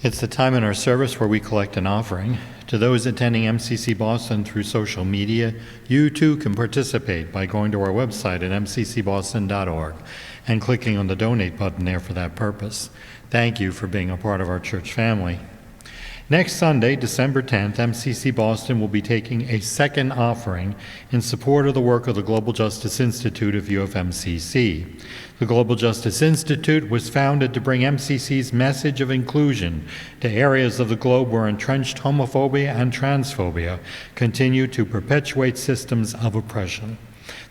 It's the time in our service where we collect an offering. To those attending MCC Boston through social media, you too can participate by going to our website at mccboston.org and clicking on the donate button there for that purpose. Thank you for being a part of our church family. Next Sunday, December 10th, MCC Boston will be taking a second offering in support of the work of the Global Justice Institute of UFMCC. The Global Justice Institute was founded to bring MCC's message of inclusion to areas of the globe where entrenched homophobia and transphobia continue to perpetuate systems of oppression.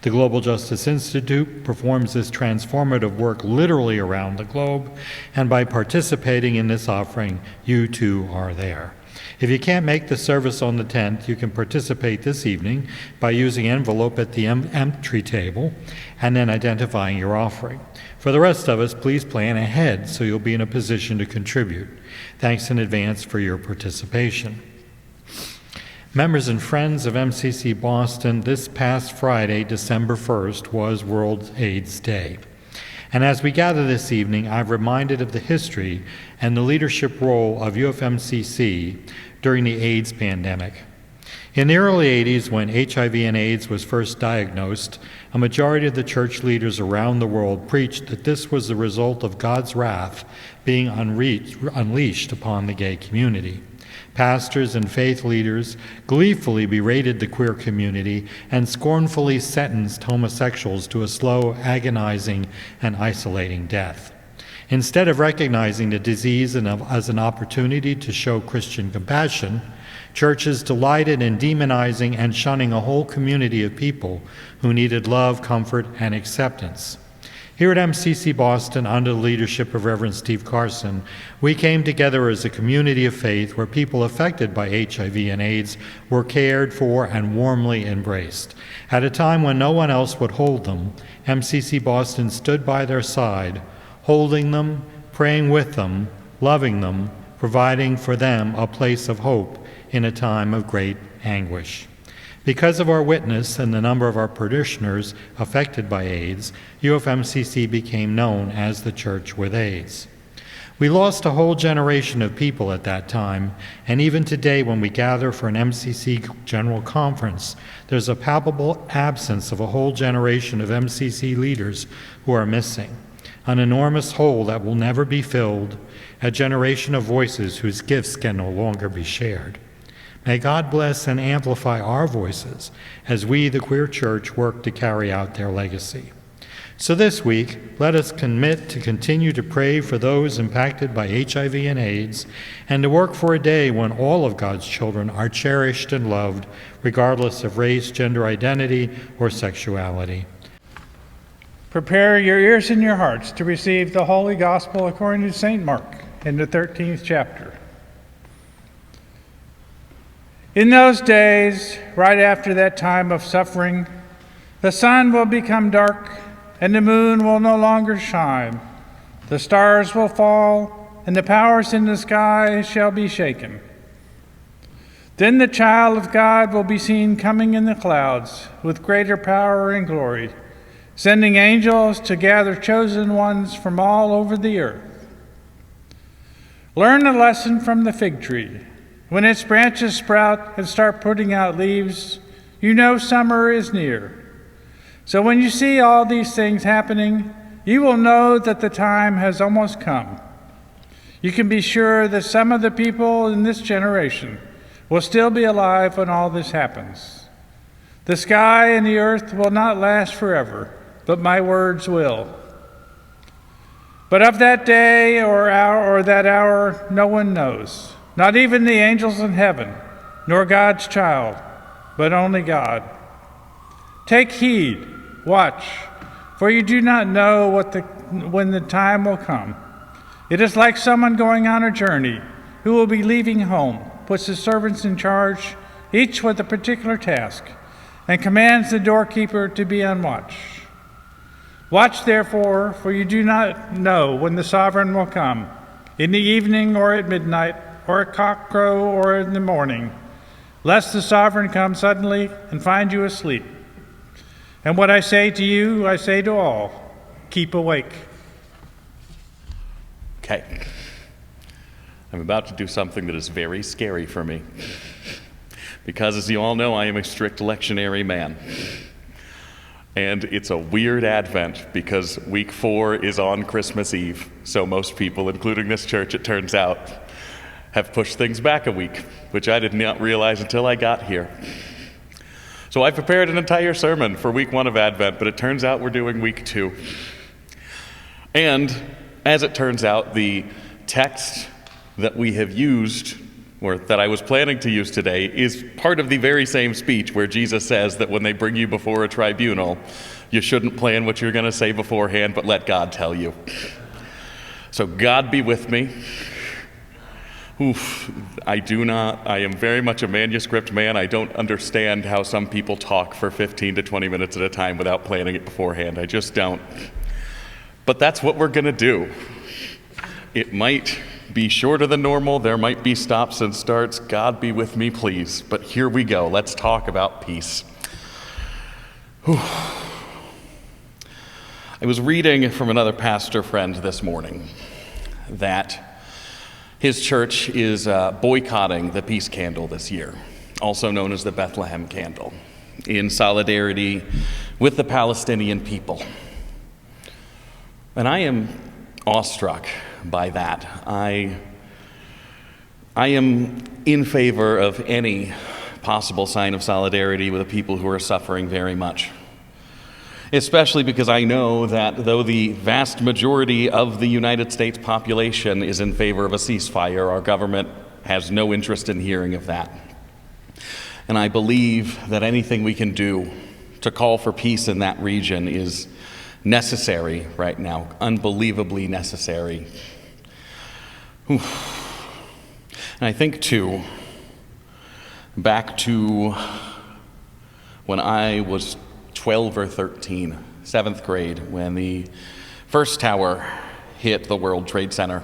The Global Justice Institute performs this transformative work literally around the globe, and by participating in this offering, you too are there. If you can't make the service on the 10th, you can participate this evening by using an envelope at the entry table and then identifying your offering. For the rest of us, please plan ahead so you'll be in a position to contribute. Thanks in advance for your participation. Members and friends of MCC Boston, this past Friday, December 1st, was World AIDS Day. And as we gather this evening, I'm reminded of the history and the leadership role of UFMCC during the AIDS pandemic. In the early 80s, when HIV and AIDS was first diagnosed, a majority of the church leaders around the world preached that this was the result of God's wrath being unleashed upon the gay community. Pastors and faith leaders gleefully berated the queer community and scornfully sentenced homosexuals to a slow, agonizing, and isolating death. Instead of recognizing the disease as an opportunity to show Christian compassion, churches delighted in demonizing and shunning a whole community of people who needed love, comfort, and acceptance. Here at MCC Boston, under the leadership of Reverend Steve Carson, we came together as a community of faith where people affected by HIV and AIDS were cared for and warmly embraced. At a time when no one else would hold them, MCC Boston stood by their side, holding them, praying with them, loving them, providing for them a place of hope in a time of great anguish. Because of our witness and the number of our parishioners affected by AIDS, UFMCC became known as the Church with AIDS. We lost a whole generation of people at that time, and even today when we gather for an MCC General Conference, there's a palpable absence of a whole generation of MCC leaders who are missing. An enormous hole that will never be filled, a generation of voices whose gifts can no longer be shared. May God bless and amplify our voices as we, the queer church, work to carry out their legacy. So this week, let us commit to continue to pray for those impacted by HIV and AIDS, and to work for a day when all of God's children are cherished and loved, regardless of race, gender identity, or sexuality. Prepare your ears and your hearts to receive the Holy Gospel according to St. Mark in the 13th chapter. In those days, right after that time of suffering, the sun will become dark, and the moon will no longer shine. The stars will fall, and the powers in the sky shall be shaken. Then the child of God will be seen coming in the clouds with greater power and glory, sending angels to gather chosen ones from all over the earth. Learn a lesson from the fig tree. When its branches sprout and start putting out leaves, you know summer is near. So when you see all these things happening, you will know that the time has almost come. You can be sure that some of the people in this generation will still be alive when all this happens. The sky and the earth will not last forever, but my words will. But of that day or that hour, no one knows. Not even the angels in heaven, nor God's child, but only God. Take heed, watch, for you do not know when the time will come. It is like someone going on a journey who will be leaving home, puts his servants in charge, each with a particular task, and commands the doorkeeper to be on watch. Watch therefore, for you do not know when the sovereign will come, in the evening or at midnight, or at cockcrow or in the morning, lest the sovereign come suddenly and find you asleep. And what I say to you, I say to all, keep awake. Okay. I'm about to do something that is very scary for me. Because, as you all know, I am a strict lectionary man. And it's a weird Advent because week 4 is on Christmas Eve. So most people, including this church, it turns out, have pushed things back a week, which I did not realize until I got here. So I prepared an entire sermon for week 1 of Advent, but it turns out we're doing week 2. And as it turns out, the text that we have used, or that I was planning to use today, is part of the very same speech where Jesus says that when they bring you before a tribunal, you shouldn't plan what you're going to say beforehand, but let God tell you. So God be with me. I am very much a manuscript man. I don't understand how some people talk for 15 to 20 minutes at a time without planning it beforehand. I just don't. But that's what we're going to do. It might be shorter than normal. There might be stops and starts. God be with me, please. But here we go. Let's talk about peace. I was reading from another pastor friend this morning that his church is boycotting the peace candle this year, also known as the Bethlehem candle, in solidarity with the Palestinian people. And I am awestruck by that. I am in favor of any possible sign of solidarity with the people who are suffering very much. Especially because I know that though the vast majority of the United States population is in favor of a ceasefire, our government has no interest in hearing of that. And I believe that anything we can do to call for peace in that region is necessary right now, unbelievably necessary. And I think, too, back to when I was 12 or 13, 7th grade, when the first tower hit the World Trade Center.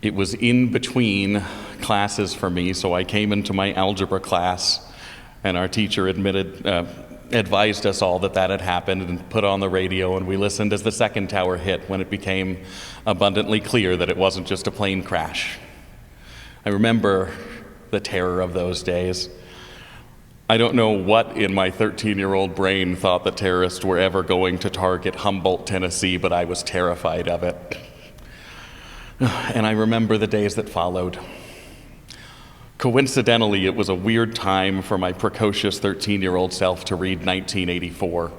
It was in between classes for me, so I came into my algebra class, and our teacher advised us all that had happened and put on the radio, and we listened as the second tower hit when it became abundantly clear that it wasn't just a plane crash. I remember the terror of those days. I don't know what in my 13-year-old brain thought that terrorists were ever going to target Humboldt, Tennessee, but I was terrified of it. And I remember the days that followed. Coincidentally, it was a weird time for my precocious 13-year-old self to read 1984,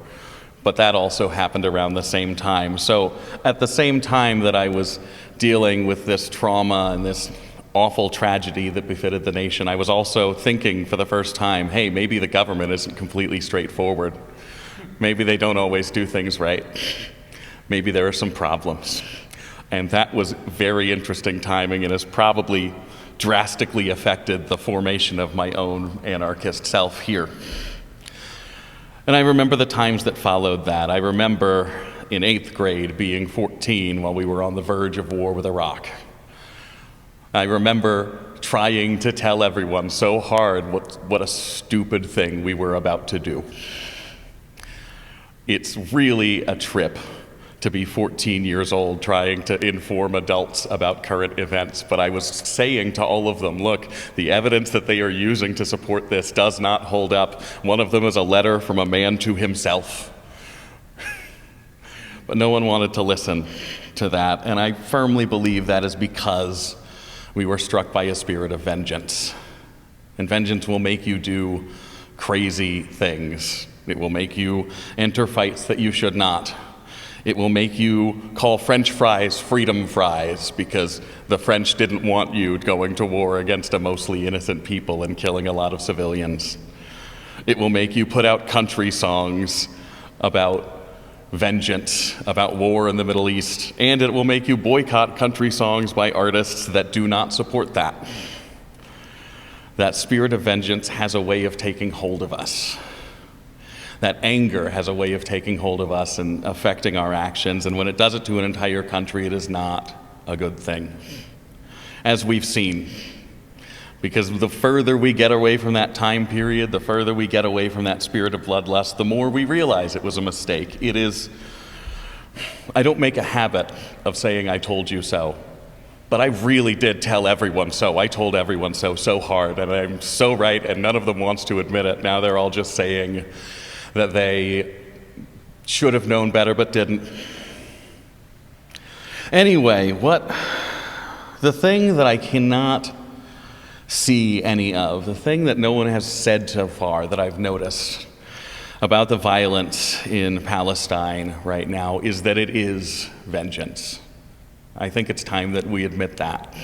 but that also happened around the same time. So at the same time that I was dealing with this trauma and this awful tragedy that befitted the nation, I was also thinking for the first time, hey, maybe the government isn't completely straightforward. Maybe they don't always do things right. Maybe there are some problems. And that was very interesting timing and has probably drastically affected the formation of my own anarchist self here. And I remember the times that followed that. I remember in 8th grade being 14 while we were on the verge of war with Iraq. I remember trying to tell everyone so hard what a stupid thing we were about to do. It's really a trip to be 14 years old trying to inform adults about current events, but I was saying to all of them, look, the evidence that they are using to support this does not hold up. One of them is a letter from a man to himself. But no one wanted to listen to that, and I firmly believe that is because we were struck by a spirit of vengeance. And vengeance will make you do crazy things. It will make you enter fights that you should not. It will make you call French fries freedom fries because the French didn't want you going to war against a mostly innocent people and killing a lot of civilians. It will make you put out country songs about vengeance, about war in the Middle East, and it will make you boycott country songs by artists that do not support that. That spirit of vengeance has a way of taking hold of us. That anger has a way of taking hold of us and affecting our actions, and when it does it to an entire country, it is not a good thing, as we've seen. Because the further we get away from that time period, the further we get away from that spirit of bloodlust, the more we realize it was a mistake. I don't make a habit of saying, I told you so. But I really did tell everyone so. I told everyone so hard, and I'm so right, and none of them wants to admit it. Now they're all just saying that they should have known better but didn't. Anyway, the thing that I cannot see any of, the thing that no one has said so far that I've noticed about the violence in Palestine right now is that it is vengeance. I think it's time that we admit that.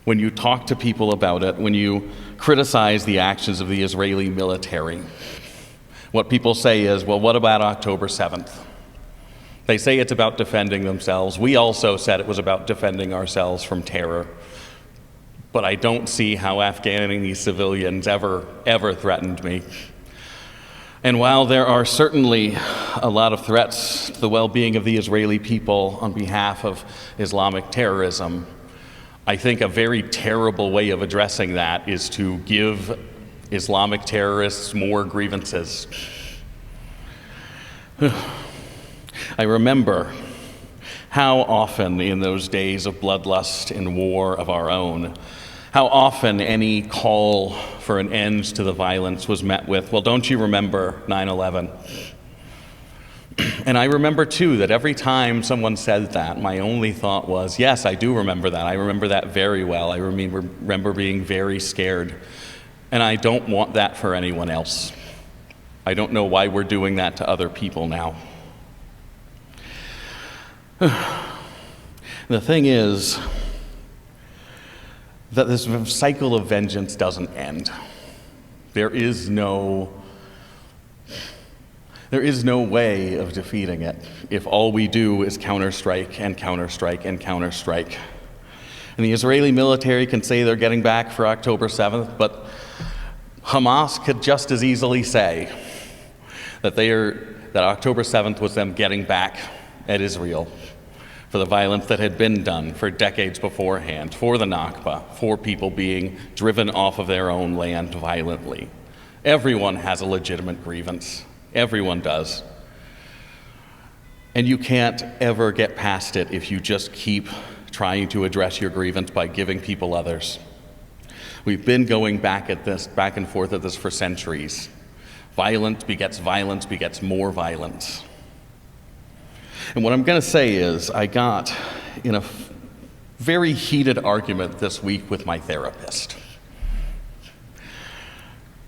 When you talk to people about it, when you criticize the actions of the Israeli military, what people say is, well, what about October 7th? They say it's about defending themselves. We also said it was about defending ourselves from terror. But I don't see how Afghani civilians ever threatened me. And while there are certainly a lot of threats to the well-being of the Israeli people on behalf of Islamic terrorism, I think a very terrible way of addressing that is to give Islamic terrorists more grievances. I remember how often in those days of bloodlust and war of our own, how often any call for an end to the violence was met with, well, don't you remember 9/11? And I remember, too, that every time someone said that, my only thought was, yes, I do remember that. I remember that very well. I remember being very scared. And I don't want that for anyone else. I don't know why we're doing that to other people now. The thing is that this cycle of vengeance doesn't end. There is no way of defeating it if all we do is counterstrike and counterstrike and counterstrike. And the Israeli military can say they're getting back for October 7th, but Hamas could just as easily say that October 7th was them getting back at Israel for the violence that had been done for decades beforehand, for the Nakba, for people being driven off of their own land violently. Everyone has a legitimate grievance. Everyone does. And you can't ever get past it if you just keep trying to address your grievance by giving people others. We've been going back and forth at this for centuries. Violence begets more violence. And what I'm going to say is, I got in a very heated argument this week with my therapist.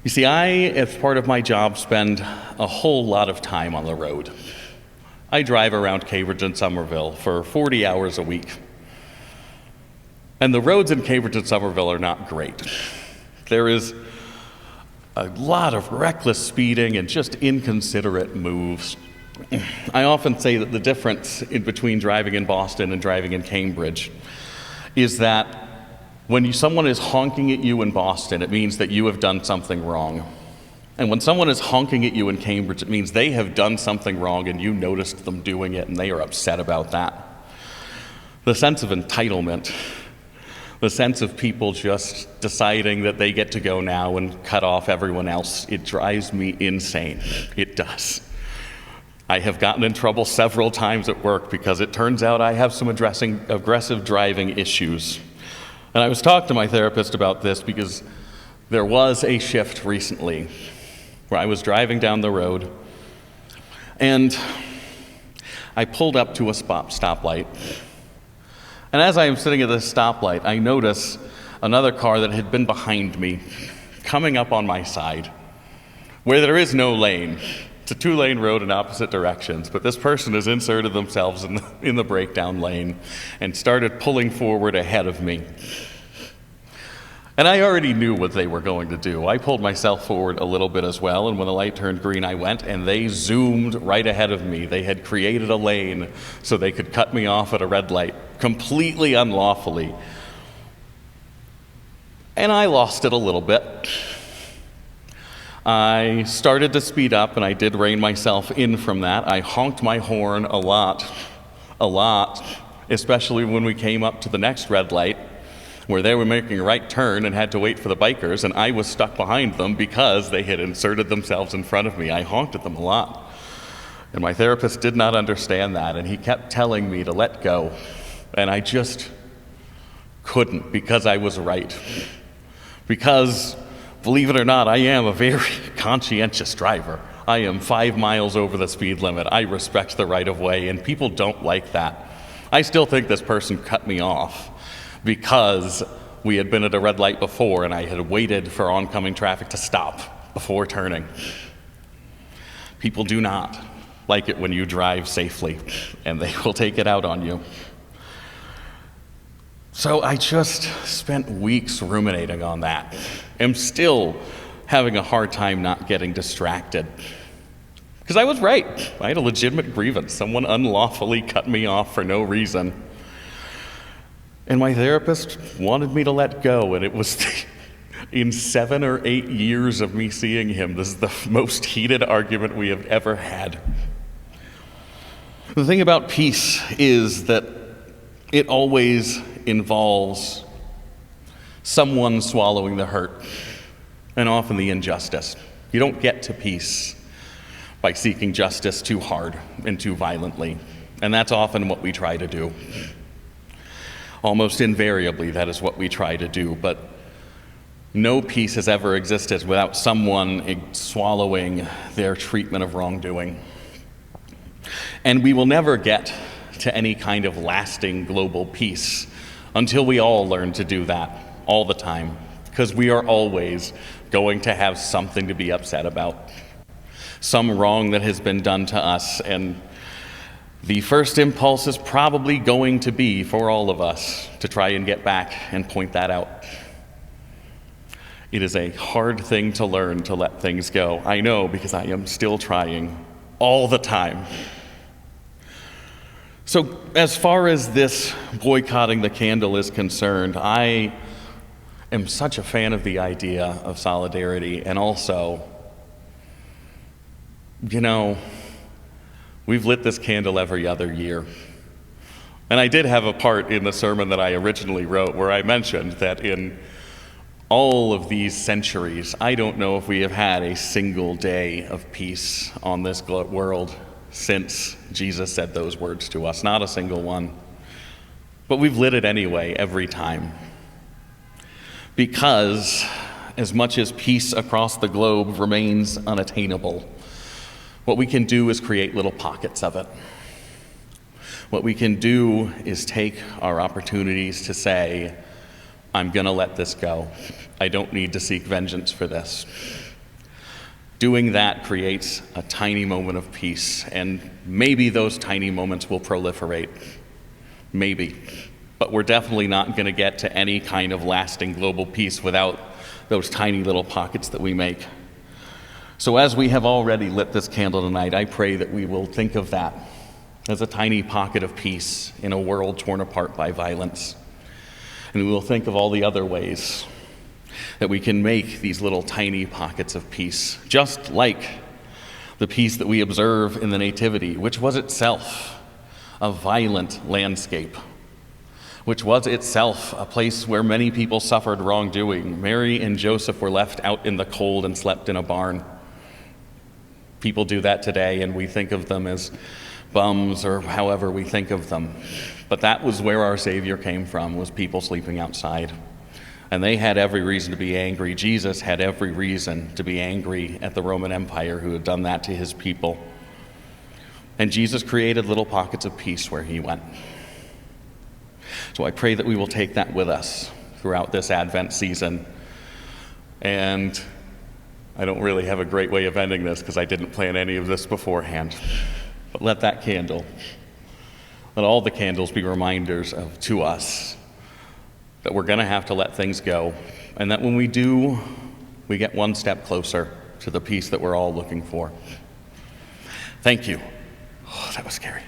You see, I, as part of my job, spend a whole lot of time on the road. I drive around Cambridge and Somerville for 40 hours a week. And the roads in Cambridge and Somerville are not great. There is a lot of reckless speeding and just inconsiderate moves. I often say that the difference in between driving in Boston and driving in Cambridge is that when someone is honking at you in Boston, it means that you have done something wrong. And when someone is honking at you in Cambridge, it means they have done something wrong and you noticed them doing it and they are upset about that. The sense of entitlement, the sense of people just deciding that they get to go now and cut off everyone else, it drives me insane. It does. I have gotten in trouble several times at work because it turns out I have some aggressive driving issues. And I was talking to my therapist about this because there was a shift recently where I was driving down the road and I pulled up to a stoplight. And as I am sitting at this stoplight, I notice another car that had been behind me coming up on my side where there is no lane. It's a two-lane road in opposite directions, but this person has inserted themselves in the breakdown lane and started pulling forward ahead of me. And I already knew what they were going to do. I pulled myself forward a little bit as well, and when the light turned green, I went, and they zoomed right ahead of me. They had created a lane so they could cut me off at a red light, completely unlawfully. And I lost it a little bit. I started to speed up, and I did rein myself in from that. I honked my horn a lot, especially when we came up to the next red light, where they were making a right turn and had to wait for the bikers, and I was stuck behind them because they had inserted themselves in front of me. I honked at them a lot. And my therapist did not understand that, and he kept telling me to let go. And I just couldn't, because I was right. Because, believe it or not, I am a very conscientious driver. I am 5 miles over the speed limit. I respect the right of way, and people don't like that. I still think this person cut me off because we had been at a red light before and I had waited for oncoming traffic to stop before turning. People do not like it when you drive safely, and they will take it out on you. So I just spent weeks ruminating on that. I'm still having a hard time not getting distracted. Because I was right. I had a legitimate grievance. Someone unlawfully cut me off for no reason. And my therapist wanted me to let go, and it was in 7 or 8 years of me seeing him, this is the most heated argument we have ever had. The thing about peace is that it always involves someone swallowing the hurt, and often the injustice. You don't get to peace by seeking justice too hard and too violently, and that's often what we try to do. Almost invariably, that is what we try to do, but no peace has ever existed without someone swallowing their treatment of wrongdoing. And we will never get to any kind of lasting global peace until we all learn to do that all the time, because we are always going to have something to be upset about, some wrong that has been done to us, and the first impulse is probably going to be, for all of us, to try and get back and point that out. It is a hard thing to learn to let things go. I know, because I am still trying all the time. So as far as this boycotting the candle is concerned, I am such a fan of the idea of solidarity, and also, we've lit this candle every other year. And I did have a part in the sermon that I originally wrote where I mentioned that in all of these centuries, I don't know if we have had a single day of peace on this world since Jesus said those words to us. Not a single one. But we've lit it anyway every time. Because as much as peace across the globe remains unattainable, what we can do is create little pockets of it. What we can do is take our opportunities to say, I'm going to let this go. I don't need to seek vengeance for this. Doing that creates a tiny moment of peace, and maybe those tiny moments will proliferate. Maybe. But we're definitely not going to get to any kind of lasting global peace without those tiny little pockets that we make. So as we have already lit this candle tonight, I pray that we will think of that as a tiny pocket of peace in a world torn apart by violence. And we will think of all the other ways that we can make these little tiny pockets of peace, just like the peace that we observe in the Nativity, which was itself a violent landscape, which was itself a place where many people suffered wrongdoing. Mary and Joseph were left out in the cold and slept in a barn. People do that today, and we think of them as bums or however we think of them. But that was where our Savior came from, was people sleeping outside. And they had every reason to be angry. Jesus had every reason to be angry at the Roman Empire who had done that to his people. And Jesus created little pockets of peace where he went. So I pray that we will take that with us throughout this Advent season. And I don't really have a great way of ending this because I didn't plan any of this beforehand. But let that candle, let all the candles be reminders to us that we're going to have to let things go, and that when we do, we get one step closer to the peace that we're all looking for. Thank you. Oh, that was scary.